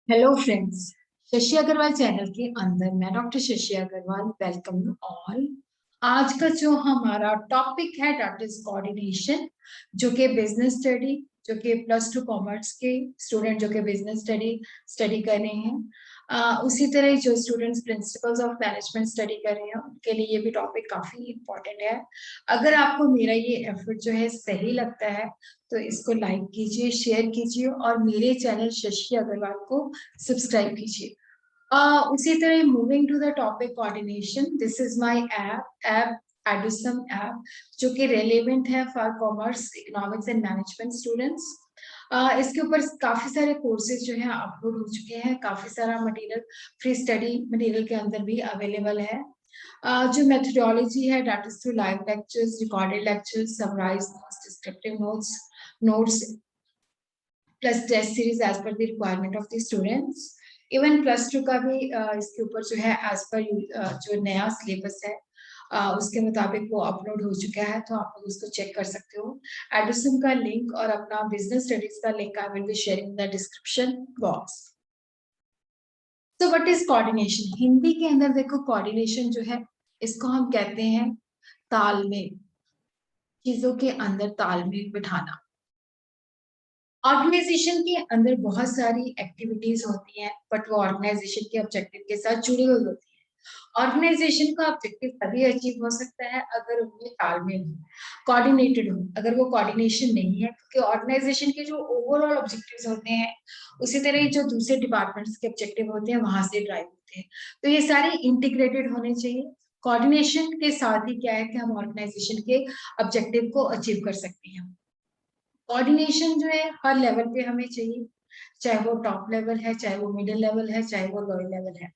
Hello friends. Shashi Agarwal channel के अंदर मैं doctor Shashi Agarwal welcome you all. आज का जो हमारा टॉपिक है दैट इज कोऑर्डिनेशन, जो कि बिजनेस स्टडी, जो कि +2 कॉमर्स के स्टूडेंट जो कि बिजनेस स्टडी स्टडी कर रहे हैं, उसी तरह जो students principles of management study कर रहे हैं उनके लिए ये भी टॉपिक काफी इम्पोर्टेंट है। अगर आपको मेरा ये एफर्ट जो है सही लगता है तो इसको लाइक कीजिए, शेयर कीजिए और मेरे चैनल शशि अग्रवाल को सब्सक्राइब कीजिए। उसी तरह moving to the topic coordination, this is my app Edusum app, जो कि रेलेवेंट है for commerce, economics and management students. इसके ऊपर काफी सारे कोर्सेज जो है अपलोड हो चुके हैं, काफी सारा मटेरियल फ्री स्टडी मटेरियल के अंदर भी अवेलेबल है। जो मेथोडोलॉजी है that is through live lectures, recorded lectures, summarise notes, descriptive notes plus test series as per the requirement of the students. Even +2 का भी इसके ऊपर जो है एज पर जो नया सिलेबस है उसके मुताबिक वो अपलोड हो चुका है, तो आप लोग उसको चेक कर सकते हो। एडुसम का लिंक और अपना बिजनेस स्टडीज का link I will be sharing in the description box. तो व्हाट इज कोऑर्डिनेशन? हिंदी के अंदर देखो, कोऑर्डिनेशन जो है इसको हम कहते हैं तालमेल, चीजों के अंदर तालमेल बिठाना। ऑर्गेनाइजेशन के अंदर बहुत सारी एक्टिविटीज होती हैं, बट वो ऑर्गेनाइजेशन के ऑब्जेक्टिव के साथ जुड़ी हुई होती है। ऑर्गेनाइजेशन का ऑब्जेक्टिव तभी अचीव हो सकता है अगर उनमें तालमेल हो, कोऑर्डिनेटेड हो। अगर वो कोऑर्डिनेशन नहीं है, क्योंकि ऑर्गेनाइजेशन के जो ओवरऑल ऑब्जेक्टिव्स होते हैं उसी तरह ही जो दूसरे डिपार्टमेंट्स के ऑब्जेक्टिव होते हैं वहां से ड्राइव होते हैं, तो ये सारे इंटीग्रेटेड होने चाहिए। कोऑर्डिनेशन के साथ ही क्या है कि हम ऑर्गेनाइजेशन के ऑब्जेक्टिव को अचीव कर सकते हैं। कोऑर्डिनेशन जो है हर लेवल पे हमें चाहिए, चाहे वो टॉप लेवल है, चाहे वो मिडिल लेवल है, चाहे वो लोअर लेवल है।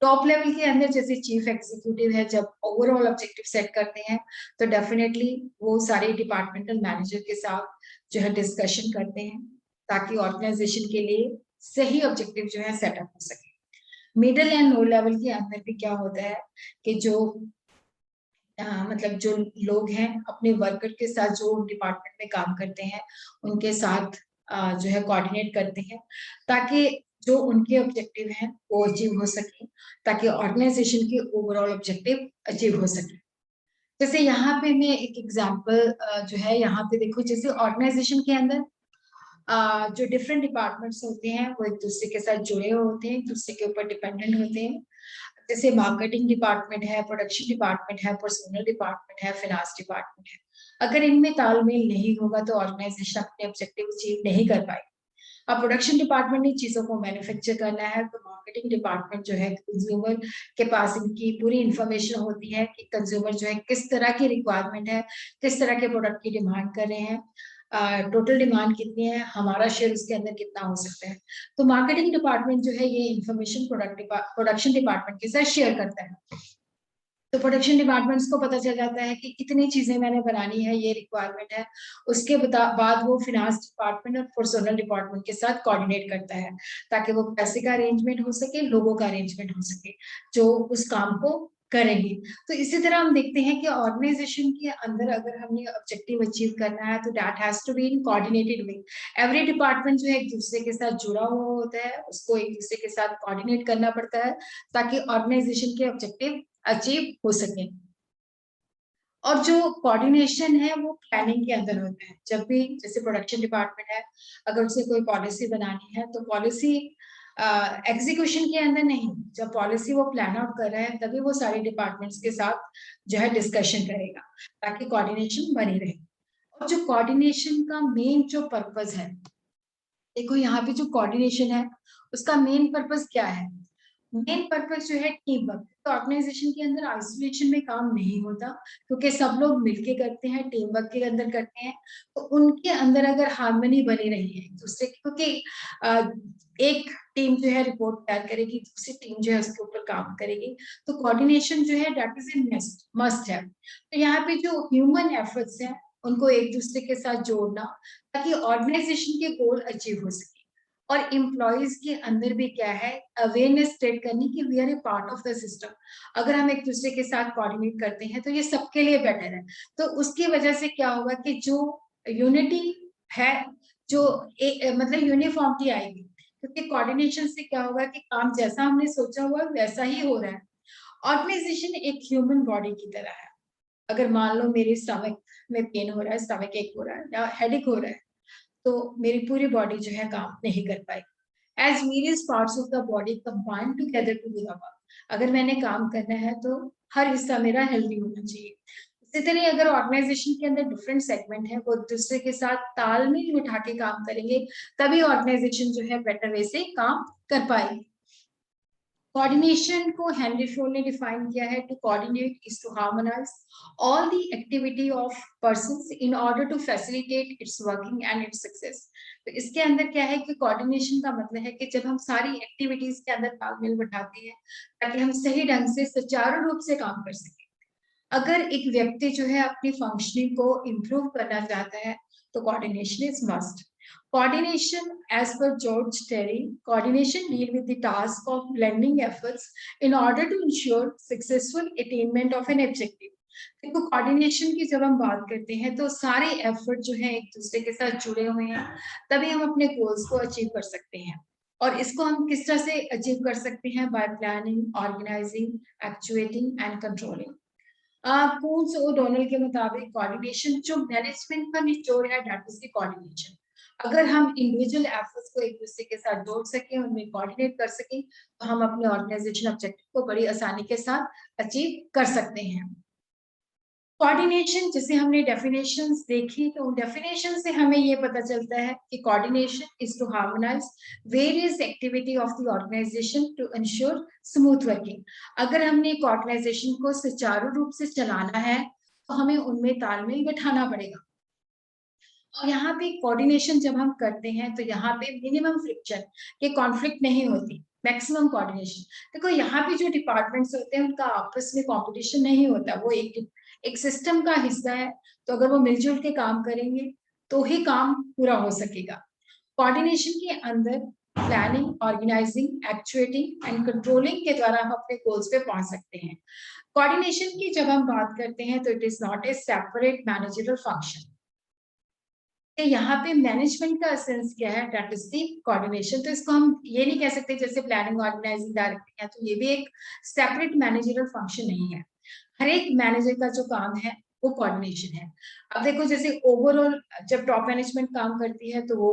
टॉप लेवल के अंदर जैसे चीफ एग्जीक्यूटिव है, जब ओवरऑल ऑब्जेक्टिव सेट करते हैं तो डेफिनेटली वो सारे डिपार्टमेंटल मैनेजर के साथ जो है डिस्कशन करते हैं ताकि ऑर्गेनाइजेशन के लिए सही ऑब्जेक्टिव जो है सेटअप हो सके। मिडिल एंड लो लेवल के अंदर भी क्या होता है कि जो मतलब जो लोग हैं अपने वर्कर के साथ, जो डिपार्टमेंट में काम करते हैं उनके साथ जो है कोऑर्डिनेट करते हैं ताकि जो उनके ऑब्जेक्टिव हैं वो अचीव हो सके, ताकि ऑर्गेनाइजेशन के ओवरऑल ऑब्जेक्टिव अचीव हो सके। जैसे यहाँ पे मैं एक एग्जांपल जो है यहाँ पे देखो, जैसे ऑर्गेनाइजेशन के अंदर जो डिफरेंट डिपार्टमेंट्स होते हैं वो एक दूसरे के साथ जुड़े हुए होते हैं, एक दूसरे के ऊपर डिपेंडेंट होते हैं। जैसे मार्केटिंग डिपार्टमेंट है, प्रोडक्शन डिपार्टमेंट है, पर्सनल डिपार्टमेंट है, फाइनेंस डिपार्टमेंट है। अगर इनमें तालमेल नहीं होगा तो ऑर्गेनाइजेशन अपने ऑब्जेक्टिव अचीव नहीं कर पाएगी। अब प्रोडक्शन डिपार्टमेंट ने चीजों को मैन्युफैक्चर करना है, तो मार्केटिंग डिपार्टमेंट जो है कंज्यूमर के पास इनकी पूरी इंफॉर्मेशन होती है कि कंज्यूमर जो है किस तरह की रिक्वायरमेंट है, किस तरह के प्रोडक्ट की डिमांड कर रहे हैं, टोटल डिमांड कितनी है, हमारा शेयर उसके अंदर कितना हो सकता है। तो मार्केटिंग डिपार्टमेंट जो है ये इंफॉर्मेशन प्रोडक्शन डिपार्टमेंट के साथ शेयर करता है। तो प्रोडक्शन डिपार्टमेंट्स को पता चल जाता है कि इतनी चीजें मैंने बनानी है, ये रिक्वायरमेंट है। उसके बाद वो फिनांस डिपार्टमेंट और पर्सनल डिपार्टमेंट के साथ कोऑर्डिनेट करता है ताकि वो पैसे का अरेंजमेंट हो सके, लोगों का अरेंजमेंट हो सके जो उस काम को करेंगे। तो इसी तरह हम देखते हैं कि ऑर्गेनाइजेशन के अंदर अगर हमने ऑब्जेक्टिव अचीव करना है तो that has to be in coordinated way. Every department जो है एक दूसरे के साथ जुड़ा हुआ होता है, उसको एक दूसरे के साथ कोऑर्डिनेट करना पड़ता है ताकि ऑर्गेनाइजेशन के ऑब्जेक्टिव अचीव हो सके। और जो कोऑर्डिनेशन है वो प्लानिंग के अंदर होता है। जब भी जैसे प्रोडक्शन डिपार्टमेंट है, अगर उसे कोई पॉलिसी बनानी है तो पॉलिसी एग्जीक्यूशन के अंदर नहीं, जब पॉलिसी वो प्लान आउट कर रहा है तभी वो सारे डिपार्टमेंट्स के साथ जो है डिस्कशन करेगा ताकि कोऑर्डिनेशन बनी रहे। और जो कोऑर्डिनेशन का मेन जो पर्पस है, देखो यहाँ पे जो कोऑर्डिनेशन है उसका मेन पर्पस क्या है? मेन पर्पस जो है टीम वर्क। तो ऑर्गेनाइजेशन के अंदर आइसोलेशन में काम नहीं होता, क्योंकि सब लोग मिलके करते हैं, टीम वर्क के अंदर करते हैं। तो उनके अंदर अगर हार्मनी बनी रही है एक दूसरे की, क्योंकि एक टीम जो है रिपोर्ट तैयार करेगी, दूसरी टीम जो है उसके ऊपर काम करेगी, तो कोऑर्डिनेशन जो है दैट इज ए मस्ट है। तो यहाँ पे जो ह्यूमन एफर्ट्स हैं उनको एक दूसरे के साथ जोड़ना ताकि ऑर्गेनाइजेशन के गोल अचीव हो सके। और एम्प्लॉयज के अंदर भी क्या है, अवेयरनेस स्प्रेड करनी कि we are a part of the system. अगर हम एक दूसरे के साथ कोऑर्डिनेट करते हैं तो ये सबके लिए बेटर है। तो उसकी वजह से क्या होगा कि जो यूनिटी है, जो मतलब यूनिफॉर्मिटी आएगी, क्योंकि कोऑर्डिनेशन से क्या होगा कि काम जैसा हमने सोचा हुआ है वैसा ही हो रहा है। ऑर्गेनाइजेशन एक ह्यूमन बॉडी की तरह है। अगर मान लो मेरे स्टमक में पेन हो रहा है, स्टमक एक हो रहा है या हेडेक हो रहा है, तो मेरी पूरी बॉडी जो है काम नहीं कर पाएगी। As various parts of the body combine together to do the work. अगर मैंने काम करना है तो हर हिस्सा मेरा हेल्दी होना चाहिए। इसी तरह अगर ऑर्गेनाइजेशन के अंदर डिफरेंट सेगमेंट है, वो दूसरे के साथ तालमेल बिठा के काम करेंगे, तभी ऑर्गेनाइजेशन जो है बेटर वे से काम कर पाएगी। कोऑर्डिनेशन को हेनरी फोर्ड ने डिफाइन किया है, to coordinate is to harmonise all the activity of persons in order to facilitate its working and its success. तो इसके अंदर क्या है कि कोऑर्डिनेशन का मतलब है कि जब हम सारी एक्टिविटीज के अंदर तालमेल बैठाते हैं ताकि हम सही ढंग से सुचारू रूप से काम कर सकें। अगर एक व्यक्ति जो है अपनी फंक्शनिंग को इम्प्रूव करना चाहता है तो coordination is must. Coordination, as per George Terry, coordination deal with the task of blending efforts in order to ensure successful attainment of an objective. देखो कोऑर्डिनेशन की जब हम बात करते हैं तो सारे एफर्ट जो है एक दूसरे के साथ जुड़े हुए हैं, तभी हम अपने गोल्स को अचीव कर सकते हैं। और इसको हम किस तरह से अचीव कर सकते हैं? By planning, organising, actuating and controlling. Koontz और डोनल के मुताबिक कोऑर्डिनेशन जो मैनेजमेंट का निचोड़ है, दैट इज द कोऑर्डिनेशन। अगर हम इंडिविजुअल एफर्ट्स को एक दूसरे के साथ जोड़ सकें, उनमें कोऑर्डिनेट कर सकें, तो हम अपने ऑर्गेनाइजेशन ऑब्जेक्टिव को बड़ी आसानी के साथ अचीव कर सकते हैं। कोऑर्डिनेशन जैसे हमने डेफिनेशंस देखी, तो डेफिनेशन से हमें ये पता चलता है कि coordination is to harmonise various activity of the organisation to ensure smooth working. अगर हमने एक ऑर्गेनाइजेशन को सुचारू रूप से चलाना है तो हमें उनमें तालमेल बैठाना पड़ेगा। और यहाँ पे कोऑर्डिनेशन जब हम करते हैं तो यहाँ पे मिनिमम फ्रिक्शन, ये कॉन्फ्लिक्ट नहीं होती, मैक्सिमम कोऑर्डिनेशन। देखो यहाँ पे जो डिपार्टमेंट्स होते हैं उनका आपस में कंपटीशन नहीं होता, वो एक सिस्टम का हिस्सा है। तो अगर वो मिलजुल के काम करेंगे तो ही काम पूरा हो सकेगा। कोऑर्डिनेशन के अंदर planning, organising, actuating and controlling के द्वारा हम अपने गोल्स पे पहुंच सकते हैं। कोऑर्डिनेशन की जब हम बात करते हैं तो it is not a separate managerial function. यहाँ पे मैनेजमेंट का एसेंस क्या है? That is the coordination. तो इसको हम ये नहीं कह सकते जैसे प्लानिंग, ऑर्गेनाइजिंग, डायरेक्टिंग है तो ये भी एक सेपरेट मैनेजरल फंक्शन नहीं है। हर एक मैनेजर का जो काम है वो कोऑर्डिनेशन है। अब देखो जैसे ओवरऑल जब टॉप मैनेजमेंट काम करती है तो वो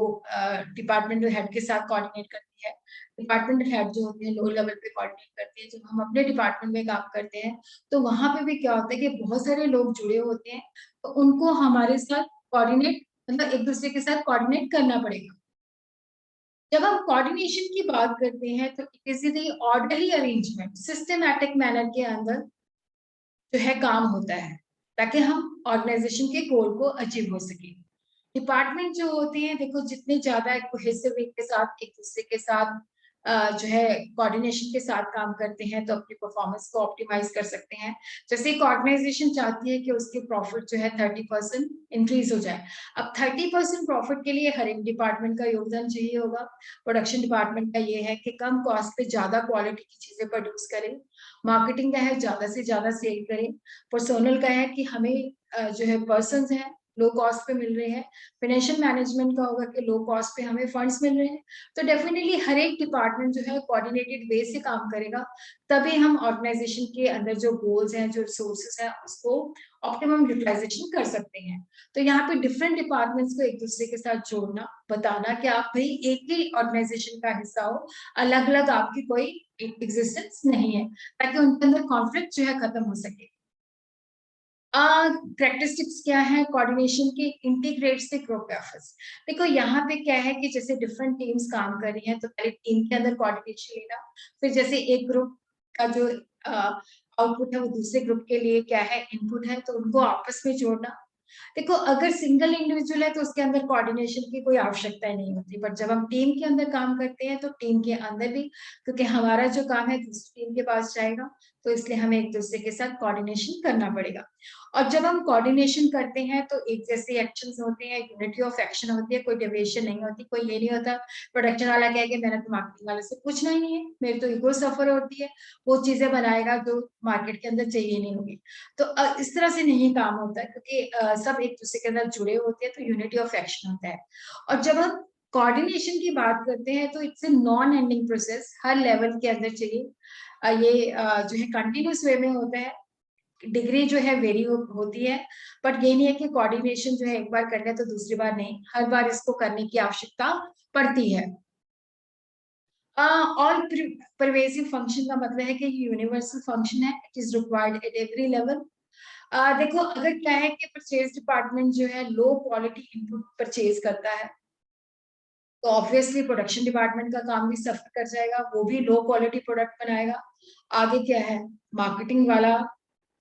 डिपार्टमेंटल हेड के साथ कोऑर्डिनेट करती है। डिपार्टमेंटल हेड जो होते हैं लो लेवल पे कोऑर्डिनेट करते हैं। जब हम अपने डिपार्टमेंट में काम करते हैं तो वहां पे भी क्या होता है कि बहुत सारे लोग जुड़े होते हैं, तो उनको हमारे साथ कोऑर्डिनेट, मतलब एक दूसरे के साथ कोऑर्डिनेट करना पड़ेगा। जब हम कोऑर्डिनेशन की बात करते हैं तो it is the orderly arrangement, systematic manner के अंदर जो है काम होता है ताकि हम ऑर्गेनाइजेशन के गोल को अचीव हो सके। डिपार्टमेंट जो होते हैं, देखो जितने ज्यादा कोहेसिव वे के साथ एक दूसरे के साथ जो है कोऑर्डिनेशन के साथ काम करते हैं तो अपनी परफॉर्मेंस को ऑप्टिमाइज कर सकते हैं। जैसे एक ऑर्गेनाइजेशन चाहती है कि उसके प्रॉफिट जो है 30% इंक्रीज हो जाए। अब 30% प्रॉफिट के लिए हर एक डिपार्टमेंट का योगदान चाहिए होगा। प्रोडक्शन डिपार्टमेंट का ये है कि कम कॉस्ट पे ज्यादा क्वालिटी की चीजें प्रोड्यूस करें। मार्केटिंग का है ज्यादा से ज्यादा सेल करें। पर्सोनल का है कि हमें जो है पर्सन है लो कॉस्ट पे मिल रहे हैं। फाइनेंशियल मैनेजमेंट का होगा कि लो कॉस्ट पे हमें फंड्स मिल रहे हैं। तो डेफिनेटली हर एक डिपार्टमेंट जो है कोऑर्डिनेटेड वे से काम करेगा, तभी हम ऑर्गेनाइजेशन के अंदर जो गोल्स हैं, जो रिसोर्सेज हैं, उसको ऑप्टिमम यूटिलाइजेशन कर सकते हैं। तो यहाँ पे डिफरेंट डिपार्टमेंट्स को एक दूसरे के साथ जोड़ना, बताना कि आप भाई एक ही ऑर्गेनाइजेशन का हिस्सा हो, अलग अलग आपकी कोई एग्जिस्टेंस नहीं है, ताकि उनके अंदर कॉन्फ्लिक्ट जो है खत्म हो सके। कैरेक्टरिस्टिक्स क्या है कोऑर्डिनेशन की? Integrates the group efforts. देखो यहाँ पे क्या है कि जैसे डिफरेंट टीम्स काम कर रही हैं तो पहले टीम के अंदर कोऑर्डिनेशन लेना, फिर जैसे एक ग्रुप का जो आउटपुट है वो दूसरे ग्रुप के लिए क्या है, इनपुट है, तो उनको आपस में जोड़ना। देखो अगर सिंगल इंडिविजुअल है तो उसके अंदर कोऑर्डिनेशन की कोई आवश्यकता ही नहीं होती, बट जब हम टीम के अंदर काम करते हैं तो टीम के अंदर भी, क्योंकि हमारा जो काम है दूसरी टीम के पास जाएगा, तो इसलिए हमें एक दूसरे के साथ कोऑर्डिनेशन करना पड़ेगा। और जब हम कोऑर्डिनेशन करते हैं तो एक जैसे एक्शंस होते हैं, यूनिटी ऑफ एक्शन होती है, कोई डेविएशन नहीं होती। कोई ये नहीं होता प्रोडक्शन वाला कह के मैंने तो मार्केटिंग वाले से पूछना ही नहीं है, मेरी तो ईगो सफर होती है, वो चीजें बनाएगा जो मार्केट के अंदर चाहिए नहीं होगी। तो इस तरह से नहीं काम होता है, क्योंकि सब एक दूसरे के अंदर जुड़े होते हैं, तो यूनिटी ऑफ एक्शन होता है। और जब हम कोऑर्डिनेशन की बात करते हैं तो it's a non ending process, her level के अंदर चाहिए। ये जो है कंटिन्यूस वे में होता है, डिग्री जो है वेरी होती है, बट ये नहीं है कि कोऑर्डिनेशन जो है एक बार कर लिया तो दूसरी बार नहीं, हर बार इसको करने की आवश्यकता पड़ती है। ऑल परवेसिव फंक्शन का मतलब है कि यूनिवर्सल फंक्शन है, it is required at every level. देखो अगर क्या है कि परचेज डिपार्टमेंट जो है लो क्वालिटी इनपुट परचेज करता है, तो ऑब्वियसली प्रोडक्शन डिपार्टमेंट का काम भी सफर कर जाएगा, वो भी लो क्वालिटी प्रोडक्ट बनाएगा। आगे क्या है, मार्केटिंग वाला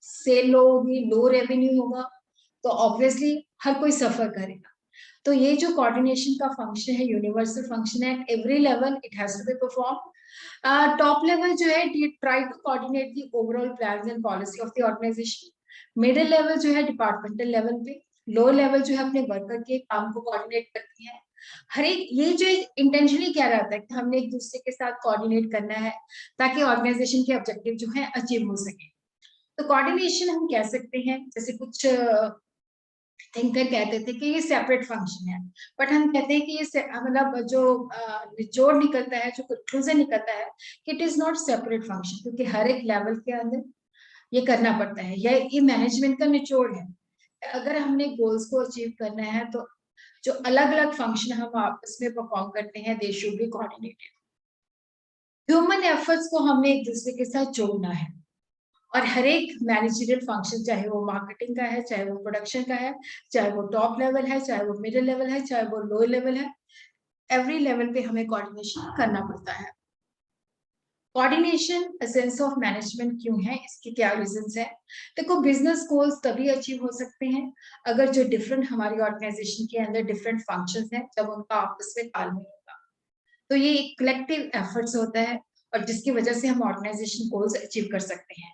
सेल लो होगी, लो रेवेन्यू होगा, तो ऑब्वियसली हर कोई सफर करेगा। तो ये जो कोऑर्डिनेशन का फंक्शन है, यूनिवर्सल फंक्शन है, every level it has to be perform. Top level जो है try to coordinate the overall plans and policy of the organisation. Middle level जो है डिपार्टमेंटल लेवल पे, लो लेवल जो है अपने वर्कर के काम को कोऑर्डिनेट करती है। हर एक ये जो इंटेंशनली क्या रहता है कि हमने एक दूसरे के साथ कोऑर्डिनेट करना है ताकि ऑर्गेनाइजेशन के ऑब्जेक्टिव जो है अचीव हो सके। तो कोऑर्डिनेशन हम कह सकते हैं, जैसे कुछ थिंकर कहते थे कि ये सेपरेट फंक्शन है, बट हम कहते हैं कि ये मतलब जो निचोड़ निकलता है, जो कंक्लूजन निकलता है कि it is not separate function, क्योंकि हर एक लेवल के अंदर ये करना पड़ता है, ये मैनेजमेंट का निचोड़ है। अगर हमने गोल्स को अचीव करना है तो जो अलग अलग फंक्शन हम आपस में परफॉर्म करते हैं, they should be coordinated. Human efforts को हमने एक दूसरे के साथ जोड़ना है, और हर एक मैनेजरियल फंक्शन, चाहे वो मार्केटिंग का है, चाहे वो प्रोडक्शन का है, चाहे वो टॉप लेवल है, चाहे वो मिडिल लेवल है, चाहे वो लो लेवल है, एवरी लेवल पे हमें कोऑर्डिनेशन करना पड़ता है। कोऑर्डिनेशन सेंस ऑफ मैनेजमेंट क्यों है, इसके क्या रीजंस है? देखो बिजनेस गोल्स तभी अचीव हो सकते हैं अगर जो डिफरेंट हमारी ऑर्गेनाइजेशन के अंदर डिफरेंट फंक्शंस हैं, जब उनका आपस में तालमेल होगा, तो ये एक कलेक्टिव एफर्ट्स होता है, और जिसकी वजह से हम ऑर्गेनाइजेशन गोल्स अचीव कर सकते हैं।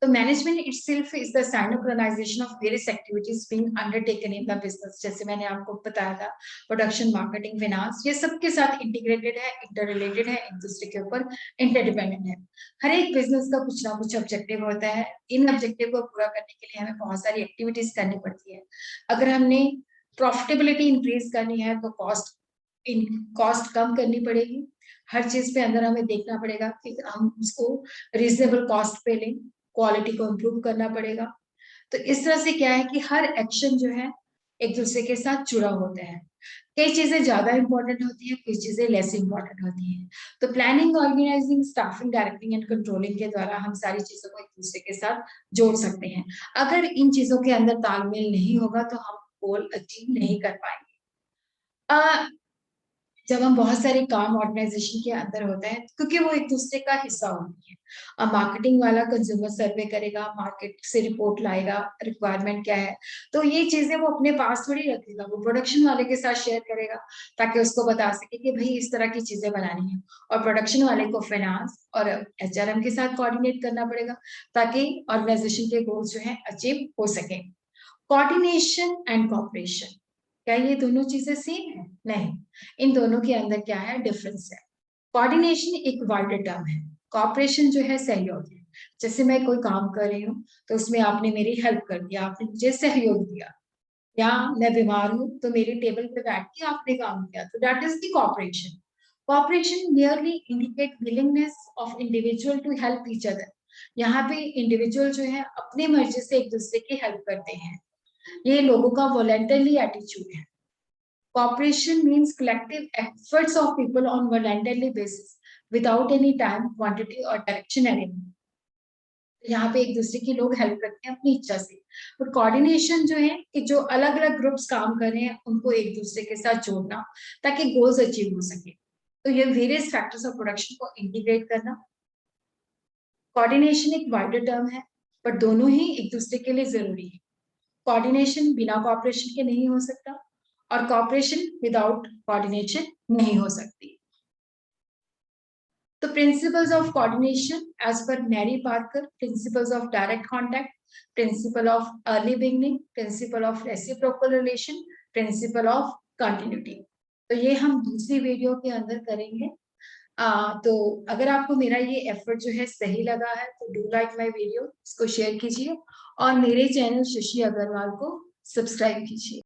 तो management itself is the synchronisation of various activities being undertaken in the business. जैसे मैंने आपको बताया था, प्रोडक्शन, मार्केटिंग, फाइनेंस, ये सबके साथ इंटीग्रेटेड है, इंटर रिलेटेड है, एक दूसरे के ऊपर इंटरडिपेंडेंट है। हर एक बिजनेस का कुछ ना कुछ ऑब्जेक्टिव होता है, इन ऑब्जेक्टिव को पूरा करने के लिए हमें बहुत सारी एक्टिविटीज करनी पड़ती है। अगर हमने प्रॉफिटेबिलिटी इंक्रीज करनी है तो कॉस्ट कम करनी पड़ेगी। हर चीज पे अंदर हमें देखना पड़ेगा कि हम उसको रीजनेबल कॉस्ट पे लें, क्वालिटी को इम्प्रूव करना पड़ेगा। तो इस तरह से क्या है कि हर एक्शन जो है एक दूसरे के साथ जुड़ा होता है। कई चीजें ज्यादा इंपॉर्टेंट होती है, कुछ चीजें लेस इंपॉर्टेंट होती है। तो planning, organising, staffing, directing and controlling के द्वारा हम सारी चीजों को एक दूसरे के साथ जोड़ सकते हैं। अगर इन चीजों के अंदर तालमेल नहीं होगा तो हम गोल अचीव नहीं कर पाएंगे। जब हम बहुत सारे काम ऑर्गेनाइजेशन के अंदर होते हैं, क्योंकि वो एक दूसरे का हिस्सा होती है। अब मार्केटिंग वाला कंज्यूमर सर्वे करेगा, मार्केट से रिपोर्ट लाएगा, रिक्वायरमेंट क्या है, तो ये चीजें वो अपने पास थोड़ी रखेगा, वो प्रोडक्शन वाले के साथ शेयर करेगा ताकि उसको बता सके कि भाई इस तरह की चीजें बनानी है। और प्रोडक्शन वाले को फाइनेंस और एचआरएम के साथ कोऑर्डिनेट करना पड़ेगा ताकि ऑर्गेनाइजेशन के गोल्स जो है अचीव हो सके। कोऑर्डिनेशन एंड कॉपरेशन, क्या ये दोनों चीजें सेम है? नहीं, इन दोनों के अंदर क्या है, डिफरेंस है। कोऑर्डिनेशन एक वाइडर टर्म है, कॉपरेशन जो है सहयोग है। जैसे मैं कोई काम कर रही हूँ तो उसमें आपने मेरी हेल्प कर दिया, आपने मुझे सहयोग दिया, या मैं बीमार हूँ तो मेरी टेबल पे बैठ के आपने काम किया, तो that is the cooperation. Cooperation merely indicate willingness of individual to help each other। यहाँ पे इंडिविजुअल जो है अपनी मर्जी से एक दूसरे की हेल्प करते हैं, ये लोगों का वॉलंटरली एटीट्यूड है। Cooperation means collective efforts of people on voluntarily basis without any time, quantity or direction arrangement। यहाँ पे एक दूसरे की लोग हेल्प करते हैं अपनी इच्छा से। पर कोऑर्डिनेशन जो है कि जो अलग अलग ग्रुप्स काम कर रहे हैं उनको एक दूसरे के साथ जोड़ना ताकि गोल्स अचीव हो सके। तो ये वेरियस फैक्टर्स ऑफ प्रोडक्शन को इंटीग्रेट करना। कोऑर्डिनेशन एक वाइडर टर्म है, पर दोनों ही एक दूसरे के लिए जरूरी है। कोऑर्डिनेशन बिना कोऑपरेशन के नहीं हो सकता, और कोऑपरेशन विदाउट कोऑर्डिनेशन नहीं हो सकती। तो principles of coordination as per Mary Parker, principles of direct contact, principle of early beginning, principle of reciprocal relation, principle of continuity. तो ये हम दूसरी वीडियो के अंदर करेंगे। तो अगर आपको मेरा ये एफर्ट जो है सही लगा है तो डू लाइक माय वीडियो, इसको शेयर कीजिए और मेरे चैनल शशि अग्रवाल को सब्सक्राइब कीजिए।